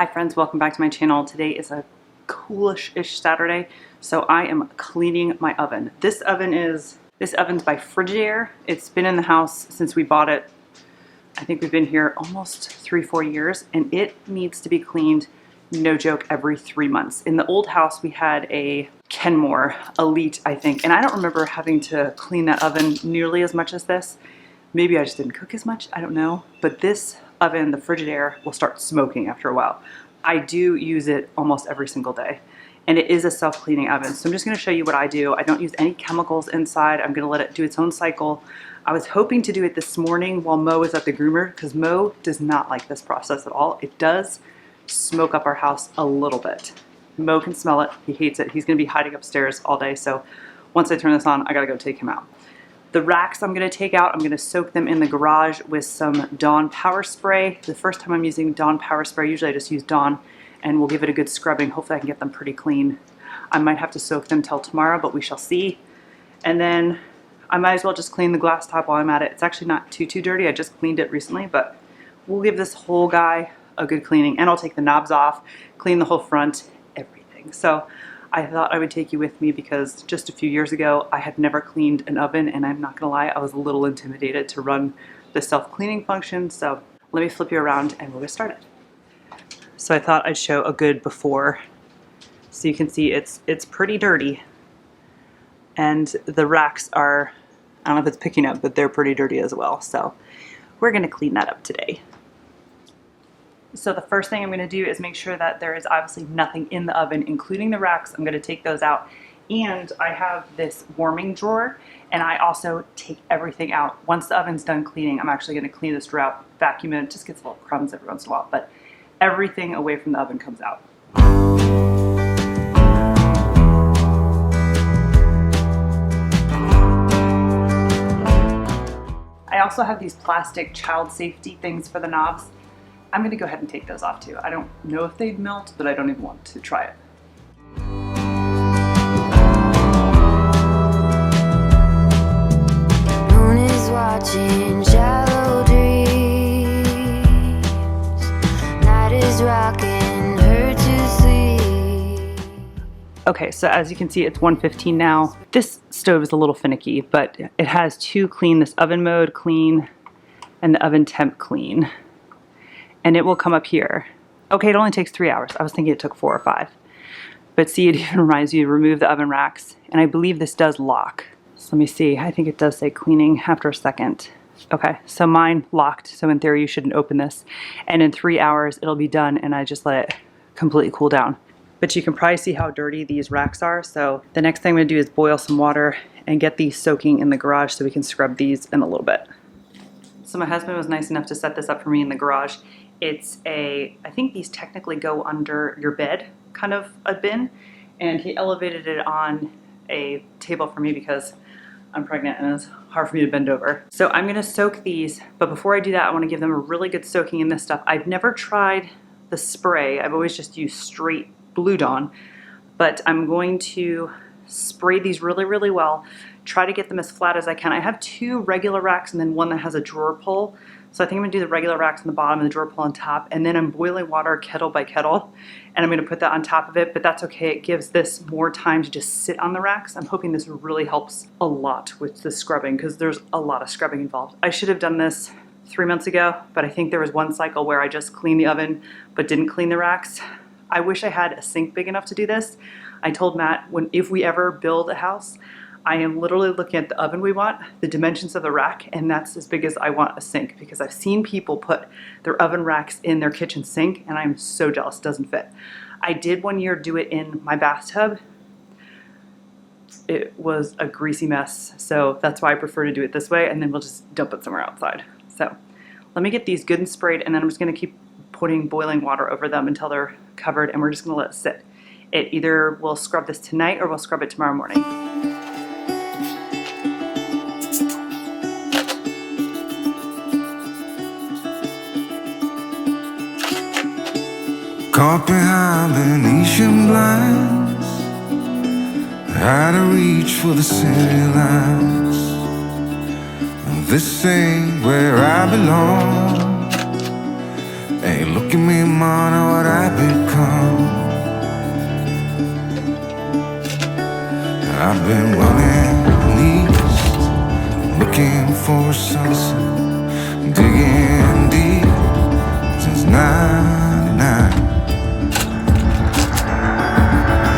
Hi friends, welcome back to my channel. Today is a coolish-ish Saturday, so I am cleaning my oven. This oven's by Frigidaire. It's been in the house since we bought it. I think we've been here almost 3-4 years, and it needs to be cleaned, no joke, every 3 months. In the old house, we had a Kenmore Elite, I think, and I don't remember having to clean that oven nearly as much as this. Maybe I just didn't cook as much, I don't know. But this oven, the Frigidaire, will start smoking after a while. I do use it almost every single day. And it is a self-cleaning oven. So I'm just gonna show you what I do. I don't use any chemicals inside. I'm gonna let it do its own cycle. I was hoping to do it this morning while Mo was at the groomer, because Mo does not like this process at all. It does smoke up our house a little bit. Mo can smell it, he hates it. He's gonna be hiding upstairs all day. So once I turn this on, I gotta go take him out. The racks I'm gonna take out, I'm gonna soak them in the garage with some Dawn Power Spray. The first time I'm using Dawn Power Spray, usually I just use Dawn, and we'll give it a good scrubbing. Hopefully I can get them pretty clean. I might have to soak them till tomorrow, but we shall see. And then I might as well just clean the glass top while I'm at it. It's actually not too dirty. I just cleaned it recently, but we'll give this whole guy a good cleaning, and I'll take the knobs off, clean the whole front, everything. So I thought I would take you with me because just a few years ago, I had never cleaned an oven, and I'm not gonna lie, I was a little intimidated to run the self-cleaning function. So let me flip you around and we'll get started. So I thought I'd show a good before. So you can see it's pretty dirty. And the racks are, I don't know if it's picking up, but they're pretty dirty as well. So we're gonna clean that up today. So the first thing I'm gonna do is make sure that there is obviously nothing in the oven, including the racks. I'm gonna take those out. And I have this warming drawer, and I also take everything out. Once the oven's done cleaning, I'm actually gonna clean this drawer out, vacuum it. It just gets little crumbs every once in a while, but everything away from the oven comes out. I also have these plastic child safety things for the knobs. I'm gonna go ahead and take those off too. I don't know if they'd melt, but I don't even want to try it. Moon is watching shallow dreams. Night is rocking her to sleep. Okay, so as you can see, it's 1:15 now. This stove is a little finicky, but it has two clean, this oven mode clean and the oven temp clean. And it will come up here. Okay, it only takes 3 hours. I was thinking it took 4 or 5. But see, it even reminds you to remove the oven racks. And I believe this does lock. So let me see, I think it does say cleaning after a second. Okay, so mine locked. So in theory, you shouldn't open this. And in 3 hours, it'll be done, and I just let it completely cool down. But you can probably see how dirty these racks are. So the next thing I'm gonna do is boil some water and get these soaking in the garage so we can scrub these in a little bit. So my husband was nice enough to set this up for me in the garage. It's I think these technically go under your bed, kind of a bin. And he elevated it on a table for me because I'm pregnant and it's hard for me to bend over. So I'm gonna soak these, but before I do that, I wanna give them a really good soaking in this stuff. I've never tried the spray. I've always just used straight Blue Dawn, but I'm going to spray these really well, try to get them as flat as I can. I have 2 regular racks and then one that has a drawer pull. So I think I'm gonna do the regular racks on the bottom and the drawer pull on top, and then I'm boiling water kettle by kettle, and I'm gonna put that on top of it, but that's okay. It gives this more time to just sit on the racks. I'm hoping this really helps a lot with the scrubbing because there's a lot of scrubbing involved. I should have done this 3 months ago, but I think there was one cycle where I just cleaned the oven but didn't clean the racks. I wish I had a sink big enough to do this. I told Matt, if we ever build a house, I am literally looking at the oven we want, the dimensions of the rack, and that's as big as I want a sink, because I've seen people put their oven racks in their kitchen sink, and I'm so jealous it doesn't fit. I did one year do it in my bathtub. It was a greasy mess, so that's why I prefer to do it this way, and then we'll just dump it somewhere outside. So let me get these good and sprayed, and then I'm just gonna keep putting boiling water over them until they're covered, and we're just gonna let it sit. It either will scrub this tonight or we'll scrub it tomorrow morning. Caught behind Venetian blinds, had to reach for the city lights. This ain't where I belong. Ain't looking making me monitor what I become. I've been running east, looking for a sunset, digging deep since '99.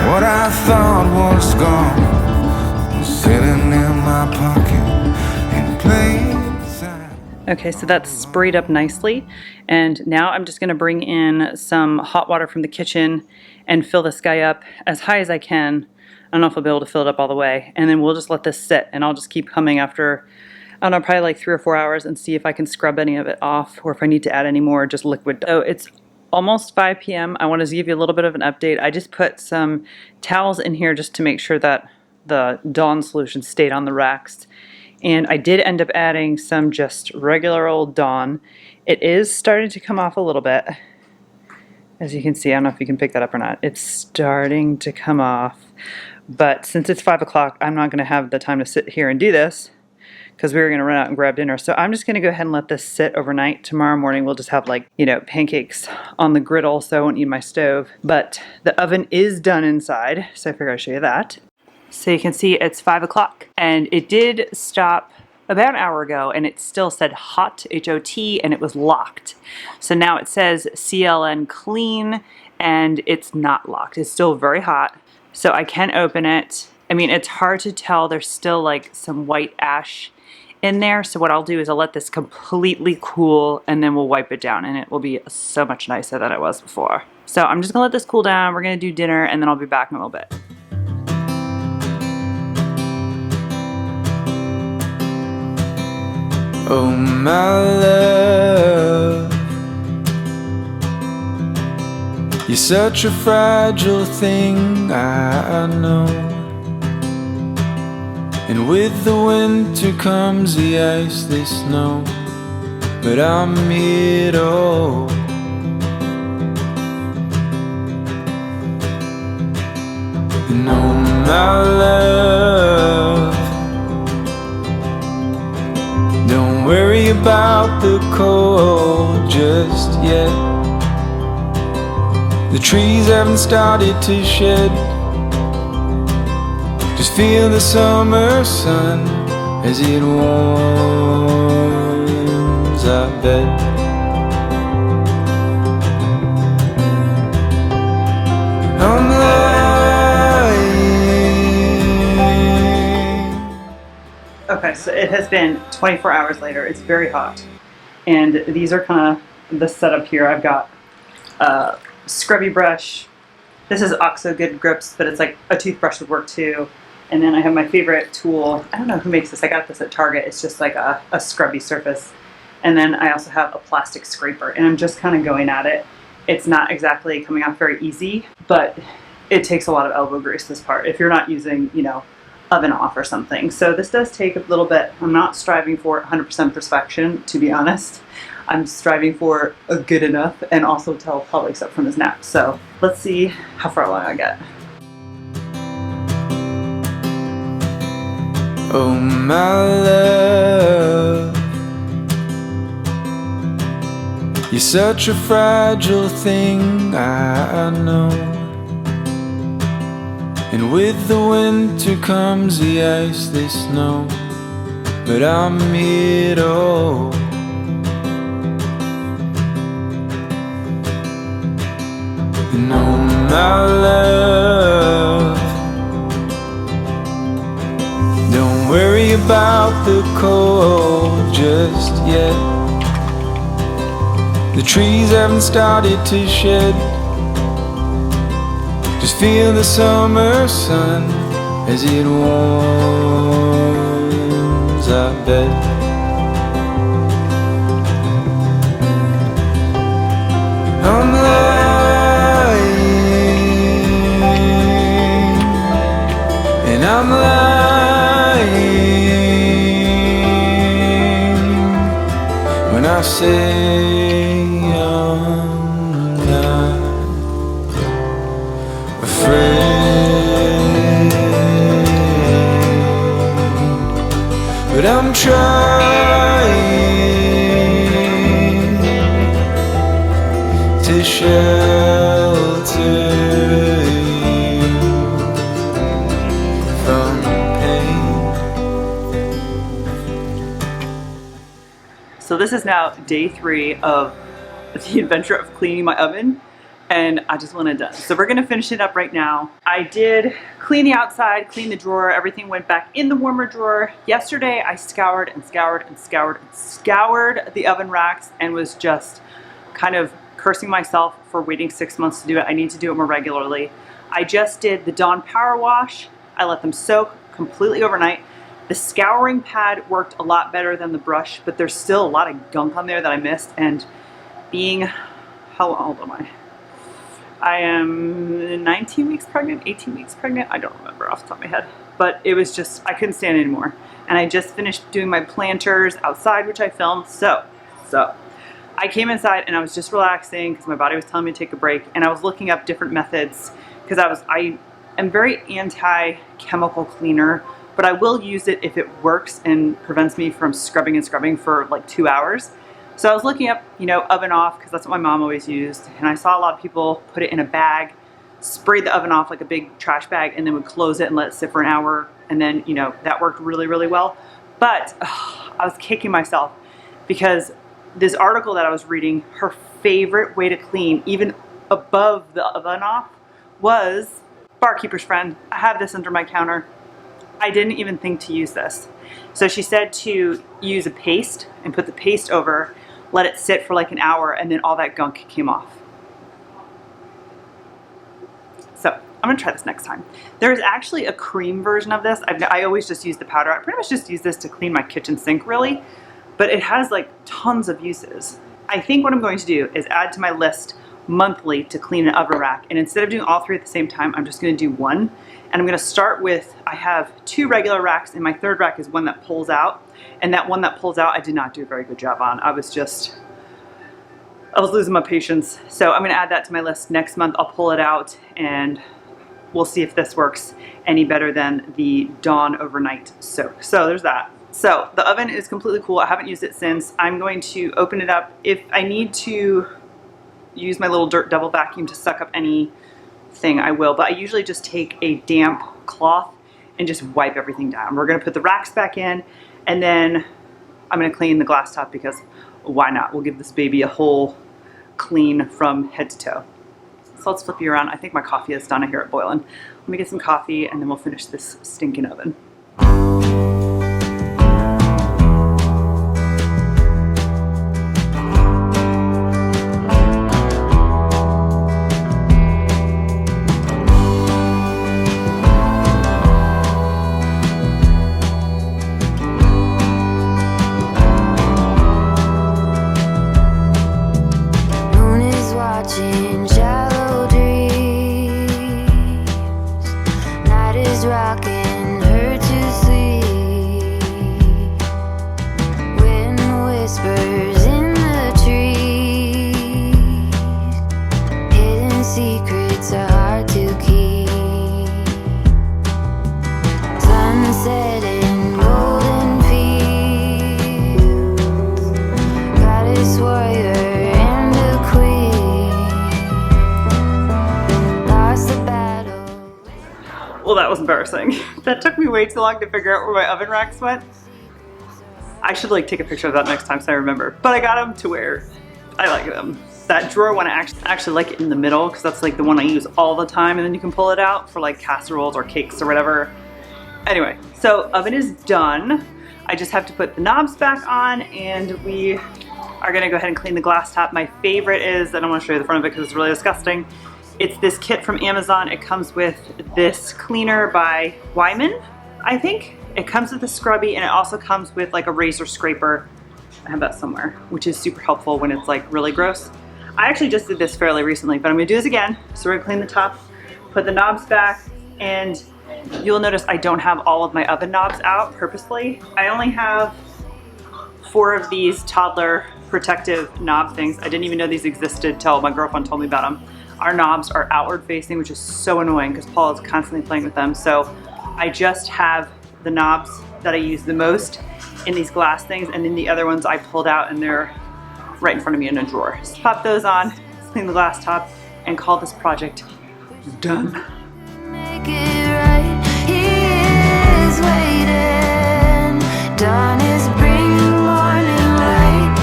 What I thought was gone was sitting in my pocket in plain sight. Okay, so that's sprayed up nicely, and now I'm just gonna bring in some hot water from the kitchen and fill this guy up as high as I can. I don't know if I'll be able to fill it up all the way, and then we'll just let this sit, and I'll just keep coming after, I don't know, probably like 3 or 4 hours and see if I can scrub any of it off, or if I need to add any more just liquid. So it's almost 5 p.m. I wanted to give you a little bit of an update. I just put some towels in here just to make sure that the Dawn solution stayed on the racks. And I did end up adding some just regular old Dawn. It is starting to come off a little bit. As you can see, I don't know if you can pick that up or not. It's starting to come off. But since it's 5 o'clock, I'm not going to have the time to sit here and do this because we were going to run out and grab dinner. So I'm just going to go ahead and let this sit overnight. Tomorrow morning, we'll just have like, you know, pancakes on the griddle, so I won't need my stove. But the oven is done inside, so I figured I'd show you that. So you can see it's 5 o'clock, and it did stop about an hour ago, and it still said hot, H-O-T, and it was locked. So now it says CLN clean, and it's not locked. It's still very hot, so I can open it. I mean, it's hard to tell. There's still like some white ash in there, so what I'll do is I'll let this completely cool, and then we'll wipe it down, and it will be so much nicer than it was before. So I'm just gonna let this cool down. We're gonna do dinner, and then I'll be back in a little bit. Oh my love, you're such a fragile thing, I know. And with the winter comes the ice, the snow, but I'm here to hold. And oh my love, don't worry about the cold just yet. The trees haven't started to shed. Just feel the summer sun as it warms our bed. I'm lying. Okay, so it has been 24 hours later. It's very hot. And these are kind of the setup here. I've got a scrubby brush. This is OXO Good Grips, but it's like a toothbrush would work too. And then I have my favorite tool. I don't know who makes this. I got this at Target. It's just like a scrubby surface. And then I also have a plastic scraper, and I'm just kind of going at it. It's not exactly coming off very easy, but it takes a lot of elbow grease, this part, if you're not using, you know, oven off or something. So this does take a little bit. I'm not striving for 100% perfection, to be honest. I'm striving for a good enough, and also till Paul wakes up from his nap. So let's see how far along I get. Oh my love, you're such a fragile thing, I know. And with the winter comes the ice, the snow, but I'm here to hold. And oh my love, don't worry about the cold just yet. The trees haven't started to shed. Just feel the summer sun as it warms our bed. I'm lying, and I'm lying when I say I'm not afraid, but I'm trying to this is now day 3 of the adventure of cleaning my oven, and I just want it done. So we're gonna finish it up right now. I did clean the outside, clean the drawer, everything went back in the warmer drawer. Yesterday I scoured and scoured and scoured and scoured the oven racks and was just kind of cursing myself for waiting 6 months to do it. I need to do it more regularly. I just did the Dawn Power Wash. I let them soak completely overnight. The scouring pad worked a lot better than the brush, but there's still a lot of gunk on there that I missed, and being, how old am I? I am 19 weeks pregnant, 18 weeks pregnant, I don't remember off the top of my head, but it was just, I couldn't stand it anymore. And I just finished doing my planters outside, which I filmed, so I came inside and I was just relaxing because my body was telling me to take a break, and I was looking up different methods because I am very anti-chemical cleaner, but I will use it if it works and prevents me from scrubbing and scrubbing for like 2 hours. So I was looking up, you know, oven off, because that's what my mom always used, and I saw a lot of people put it in a bag, spray the oven off like a big trash bag, and then would close it and let it sit for an hour, and then, you know, that worked really, really well. But I was kicking myself because this article that I was reading, her favorite way to clean, even above the oven off, was Barkeeper's Friend. I have this under my counter. I didn't even think to use this. So she said to use a paste and put the paste over, let it sit for like an hour, and then all that gunk came off. So I'm gonna try this next time. There's actually a cream version of this. I always just use the powder. I pretty much just use this to clean my kitchen sink, really, but it has like tons of uses. I think what I'm going to do is add to my list monthly to clean an oven rack, and instead of doing all 3 at the same time, I'm just gonna do one. And I'm gonna start with, I have 2 regular racks, and my 3rd rack is one that pulls out. And that one that pulls out, I did not do a very good job on. I was losing my patience. So I'm gonna add that to my list. Next month, I'll pull it out, and we'll see if this works any better than the Dawn overnight soak. So there's that. So the oven is completely cool. I haven't used it since. I'm going to open it up. If I need to use my little dirt devil vacuum to suck up anything, I will, but I usually just take a damp cloth and just wipe everything down. We're gonna put the racks back in, and then I'm gonna clean the glass top because why not? We'll give this baby a whole clean from head to toe. So let's flip you around. I think my coffee is done. I hear it boiling. Let me get some coffee and then we'll finish this stinking oven. Rocking her to sleep. Wind whispers in the trees. Hidden secrets are hard to keep. Sunset in golden fields. Goddess warrior and a queen. Lost the battle. Well, that was embarrassing. That took me way too long to figure out where my oven racks went. I should like take a picture of that next time so I remember. But I got them to where I like them. That drawer one, I actually like it in the middle because that's like the one I use all the time, and then you can pull it out for like casseroles or cakes or whatever. Anyway, so oven is done. I just have to put the knobs back on, and we are gonna go ahead and clean the glass top. My favorite is, I don't want to show you the front of it because it's really disgusting. It's this kit from Amazon. It comes with this cleaner by Wyman, I think. It comes with a scrubby, and it also comes with like a razor scraper. I have that somewhere, which is super helpful when it's like really gross. I actually just did this fairly recently, but I'm gonna do this again. So we're gonna clean the top, put the knobs back, and you'll notice I don't have all of my oven knobs out purposely. I only have 4 of these toddler protective knob things. I didn't even know these existed till my girlfriend told me about them. Our knobs are outward facing, which is so annoying because Paul is constantly playing with them. So I just have the knobs that I use the most in these glass things, and then the other ones I pulled out and they're right in front of me in a drawer. So pop those on, clean the glass top, and call this project done. Make it right. He is waiting. Dawn is bringing morning light.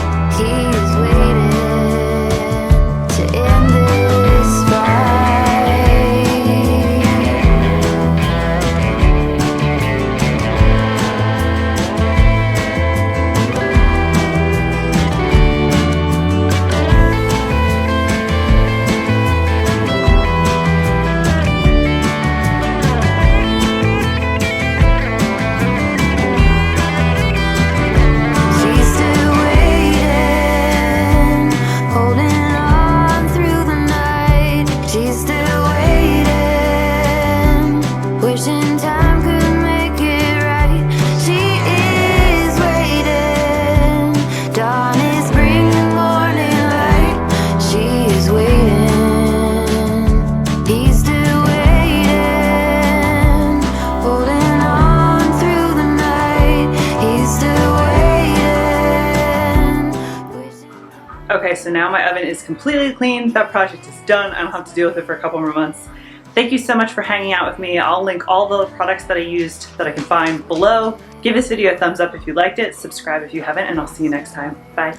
Okay, so now my oven is completely clean. That project is done. I don't have to deal with it for a couple more months. Thank you so much for hanging out with me. I'll link all the products that I used that I can find below. Give this video a thumbs up if you liked it, subscribe if you haven't, and I'll see you next time. Bye.